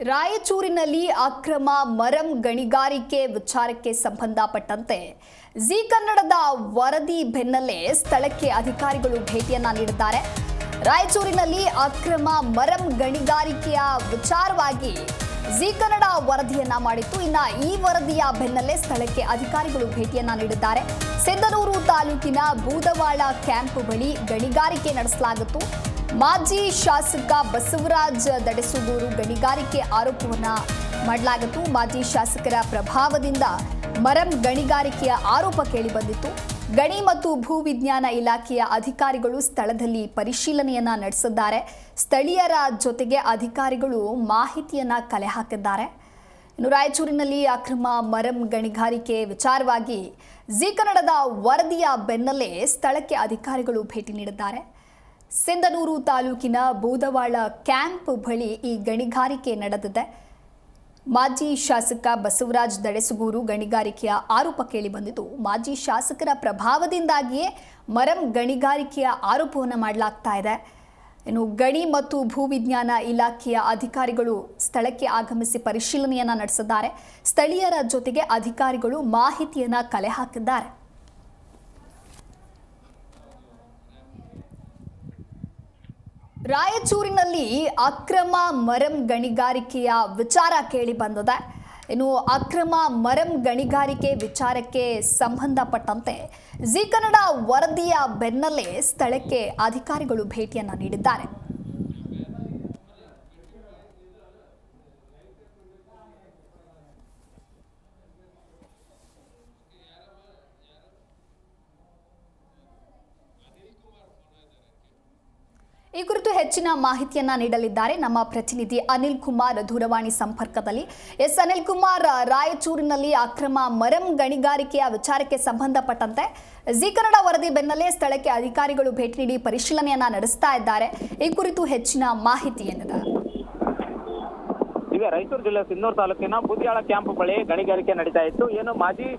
ರಾಯಚೂರಿನಲ್ಲಿ ಅಕ್ರಮ ಮರಂ ಗಣಿಗಾರಿಕೆ ವಿಚಾರಕ್ಕೆ ಸಂಬಂಧಪಟ್ಟಂತೆ ಜಿ ಕನ್ನಡದ ವರದಿ ಬೆನ್ನಲ್ಲೇ ಸ್ಥಳಕ್ಕೆ ಅಧಿಕಾರಿಗಳು ಭೇಟಿಯನ್ನ ನೀಡಿದ್ದಾರೆ. ರಾಯಚೂರಿನಲ್ಲಿ ಅಕ್ರಮ ಮರಂ ಗಣಿಗಾರಿಕೆಯ ವಿಚಾರವಾಗಿ ಜಿ ಕನ್ನಡ ವರದಿಯನ್ನ ಮಾಡಿತ್ತು. ಇನ್ನು ಈ ವರದಿಯ ಬೆನ್ನಲ್ಲೇ ಸ್ಥಳಕ್ಕೆ ಅಧಿಕಾರಿಗಳು ಭೇಟಿಯನ್ನ ನೀಡಿದ್ದಾರೆ. ಸಿಂಧನೂರು ತಾಲೂಕಿನ ಬೂದವಾಳ ಕ್ಯಾಂಪ್ ಬಳಿ ಗಣಿಗಾರಿಕೆ ನಡೆಸಲಾಗಿತ್ತು. ಮಾಜಿ ಶಾಸಕ ಬಸವರಾಜ್ ದಡಸುಗೂರು ಗಣಿಗಾರಿಕೆ ಆರೋಪವನ್ನ ಮಾಡಲಾಗಿತ್ತು. ಮಾಜಿ ಶಾಸಕರ ಪ್ರಭಾವದಿಂದ ಮರಂ ಗಣಿಗಾರಿಕೆಯ ಆರೋಪ ಕೇಳಿಬಂದಿತ್ತು. ಗಣಿ ಮತ್ತು ಭೂ ವಿಜ್ಞಾನ ಇಲಾಖೆಯ ಅಧಿಕಾರಿಗಳು ಸ್ಥಳದಲ್ಲಿ ಪರಿಶೀಲನೆಯನ್ನ ನಡೆಸಿದ್ದಾರೆ. ಸ್ಥಳೀಯರ ಜೊತೆಗೆ ಅಧಿಕಾರಿಗಳು ಮಾಹಿತಿಯನ್ನ ಕಲೆ ಹಾಕಿದ್ದಾರೆ. ಇನ್ನು ರಾಯಚೂರಿನಲ್ಲಿ ಅಕ್ರಮ ಮರಂ ಗಣಿಗಾರಿಕೆ ವಿಚಾರವಾಗಿ ಜಿ ಕನ್ನಡದ ವರದಿಯ ಬೆನ್ನಲ್ಲೇ ಸ್ಥಳಕ್ಕೆ ಅಧಿಕಾರಿಗಳು ಭೇಟಿ ನೀಡಿದ್ದಾರೆ. ಸಿಂಧನೂರು ತಾಲೂಕಿನ ಬೂದವಾಳ ಕ್ಯಾಂಪ್ ಬಳಿ ಈ ಗಣಿಗಾರಿಕೆ ನಡೆದಿದೆ. ಮಾಜಿ ಶಾಸಕ ಬಸವರಾಜ್ ದಡಸುಗೂರು ಗಣಿಗಾರಿಕೆಯ ಆರೋಪ ಕೇಳಿಬಂದಿದ್ದು, ಮಾಜಿ ಶಾಸಕರ ಪ್ರಭಾವದಿಂದಾಗಿಯೇ ಮರಂ ಗಣಿಗಾರಿಕೆಯ ಆರೋಪವನ್ನು ಮಾಡಲಾಗ್ತಾ ಇದೆ. ಇನ್ನು ಗಣಿ ಮತ್ತು ಭೂ ವಿಜ್ಞಾನ ಇಲಾಖೆಯ ಅಧಿಕಾರಿಗಳು ಸ್ಥಳಕ್ಕೆ ಆಗಮಿಸಿ ಪರಿಶೀಲನೆಯನ್ನ ನಡೆಸಿದ್ದಾರೆ. ಸ್ಥಳೀಯರ ಜೊತೆಗೆ ಅಧಿಕಾರಿಗಳು ಮಾಹಿತಿಯನ್ನ ಕಲೆ ಹಾಕಿದ್ದಾರೆ. ರಾಯಚೂರಿನಲ್ಲಿ ಅಕ್ರಮ ಮರಂ ಗಣಿಗಾರಿಕೆಯ ವಿಚಾರ ಕೇಳಿ ಬಂದಿದೆ. ಇನ್ನು ಅಕ್ರಮ ಮರಂ ಗಣಿಗಾರಿಕೆ ವಿಚಾರಕ್ಕೆ ಸಂಬಂಧಪಟ್ಟಂತೆ ಜಿ ಕನ್ನಡ ವರದಿಯ ಬೆನ್ನಲ್ಲೇ ಸ್ಥಳಕ್ಕೆ ಅಧಿಕಾರಿಗಳು ಭೇಟಿಯನ್ನ ನೀಡಿದ್ದಾರೆ. ಈ ಕುರಿತು ಹೆಚ್ಚಿನ ಮಾಹಿತಿಯನ್ನ ನೀಡಲಿದ್ದಾರೆ ನಮ್ಮ ಪ್ರತಿನಿಧಿ ಅನಿಲ್ ಕುಮಾರ್ ದೂರವಾಣಿ ಸಂಪರ್ಕದಲ್ಲಿ. ಎಸ್ ಅನಿಲ್ ಕುಮಾರ್, ರಾಯಚೂರಿನಲ್ಲಿ ಅಕ್ರಮ ಮರಂ ಗಣಿಗಾರಿಕೆಯ ವಿಚಾರಕ್ಕೆ ಸಂಬಂಧಪಟ್ಟಂತೆ ಜಿ ಕನ್ನಡ ವರದಿ ಬೆನ್ನಲ್ಲೇ ಸ್ಥಳಕ್ಕೆ ಅಧಿಕಾರಿಗಳು ಭೇಟಿ ನೀಡಿ ಪರಿಶೀಲನೆಯನ್ನ ನಡೆಸ್ತಾ ಇದ್ದಾರೆ. ಈ ಕುರಿತು ಹೆಚ್ಚಿನ ಮಾಹಿತಿ ಏನಿದೆ? ಈಗ ರಾಯಚೂರು ಜಿಲ್ಲೆ ಸಿಂಧನೂರು ತಾಲೂಕಿನ ಬೂದಿಯಾಳ ಕ್ಯಾಂಪ್ ಬಳಿ ಗಣಿಗಾರಿಕೆ ನಡೀತಾ ಇತ್ತು. ಏನು ಮಾಜಿ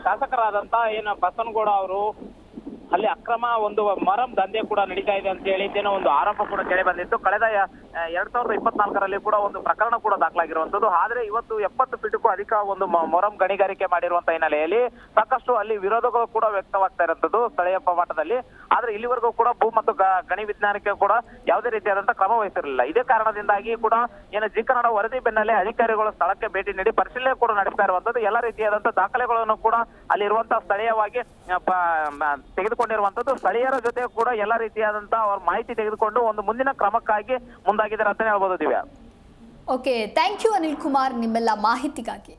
ಶಾಸಕರಾದಂತ ಏನು ಬಸನಗೌಡ ಅವರು ಅಲ್ಲಿ ಅಕ್ರಮ ಒಂದು ಮರಂ ದಂಧೆ ಕೂಡ ನಡೀತಾ ಇದೆ ಅಂತ ಹೇಳಿ ಒಂದು ಆರೋಪ ಕೂಡ ಕೇಳಿ ಬಂದಿತ್ತು. ಕಳೆದ 2024ರಲ್ಲಿ ಕೂಡ ಒಂದು ಪ್ರಕರಣ ಕೂಡ ದಾಖಲಾಗಿರುವಂತದ್ದು. ಆದ್ರೆ ಇವತ್ತು 70 ಫೀಟ್ಗೂ ಅಧಿಕ ಒಂದು ಮರಂ ಗಣಿಗಾರಿಕೆ ಮಾಡಿರುವಂತ ಹಿನ್ನೆಲೆಯಲ್ಲಿ ಸಾಕಷ್ಟು ಅಲ್ಲಿ ವಿರೋಧಗಳು ಕೂಡ ವ್ಯಕ್ತವಾಗ್ತಾ ಇರುವಂತದ್ದು ಸ್ಥಳೀಯ ಮಟ್ಟದಲ್ಲಿ. ಆದ್ರೆ ಇಲ್ಲಿವರೆಗೂ ಕೂಡ ಭೂ ಮತ್ತು ಗಣಿ ವಿಜ್ಞಾನಕ್ಕೆ ಕೂಡ ಯಾವುದೇ ರೀತಿಯಾದಂತಹ ಕ್ರಮ ವಹಿಸಿರಲಿಲ್ಲ. ಇದೇ ಕಾರಣದಿಂದಾಗಿ ಕೂಡ ಏನು ಜಿ ಕನ್ನಡ ವರದಿ ಬೆನ್ನಲ್ಲೇ ಅಧಿಕಾರಿಗಳು ಸ್ಥಳಕ್ಕೆ ಭೇಟಿ ನೀಡಿ ಪರಿಶೀಲನೆ ಕೂಡ ನಡೆಸ್ತಾ ಇರುವಂತದ್ದು. ಎಲ್ಲ ರೀತಿಯಾದಂತಹ ದಾಖಲೆಗಳನ್ನು ಕೂಡ ಅಲ್ಲಿರುವಂತಹ ಸ್ಥಳೀಯವಾಗಿ ತೆಗೆದುಕೊಂಡಿರುವಂತದ್ದು. ಸ್ಥಳೀಯರ ಜೊತೆ ಕೂಡ ಎಲ್ಲ ರೀತಿಯಾದಂತಹ ಅವ್ರ ಮಾಹಿತಿ ತೆಗೆದುಕೊಂಡು ಒಂದು ಮುಂದಿನ ಕ್ರಮಕ್ಕಾಗಿ ಮುಂದಾಗಿದ್ದಾರೆ ಅಂತಾನೆ ಹೇಳ್ಬೋದು. Divya, okay, thank you Anil Kumar ನಿಮ್ಮೆಲ್ಲ ಮಾಹಿತಿಗಾಗಿ.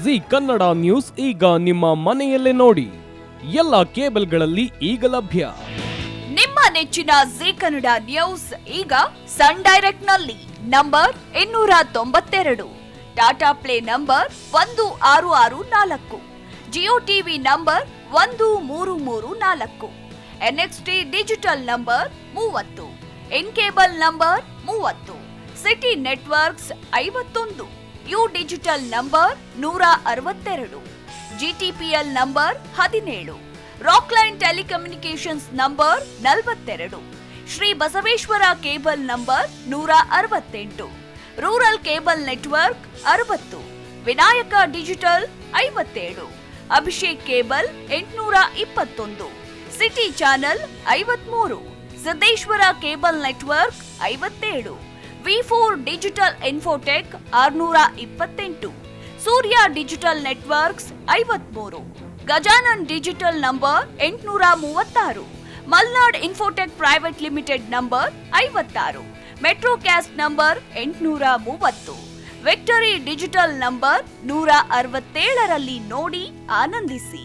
ಜಿ ಕನ್ನಡ ನ್ಯೂಸ್ ಈಗ ನಿಮ್ಮ ಮನೆಯಲ್ಲೇ ನೋಡಿ. ಎಲ್ಲ ಕೇಬಲ್ಗಳಲ್ಲಿ ಈಗ ಲಭ್ಯ. ನಿಮ್ಮ ನೆಚ್ಚಿನ ಜಿ ಕನ್ನಡ ನ್ಯೂಸ್ ಈಗ ಸನ್ ಡೈರೆಕ್ಟ್ ನಲ್ಲಿ number 292, Tata play number 1664, Jio TV number 1334, NXT digital number 30, in cable number 30, city networks 51, U digital number 162, GTPL number 17, Rockline telecommunications number 42, Shri Basaveshwara cable number 168, rural cable network 60, Vinayaka digital 57, Abhishek cable 821, city channel 53, Siddeshwara cable network 57, V4 digital Infotech 628, Surya digital networks 53, Gajanan digital number 836, Malnad Infotech private limited number 56, Metrocast number 830, Victory Digital number 167ರಲ್ಲಿ ನೋಡಿ ಆನಂದಿಸಿ.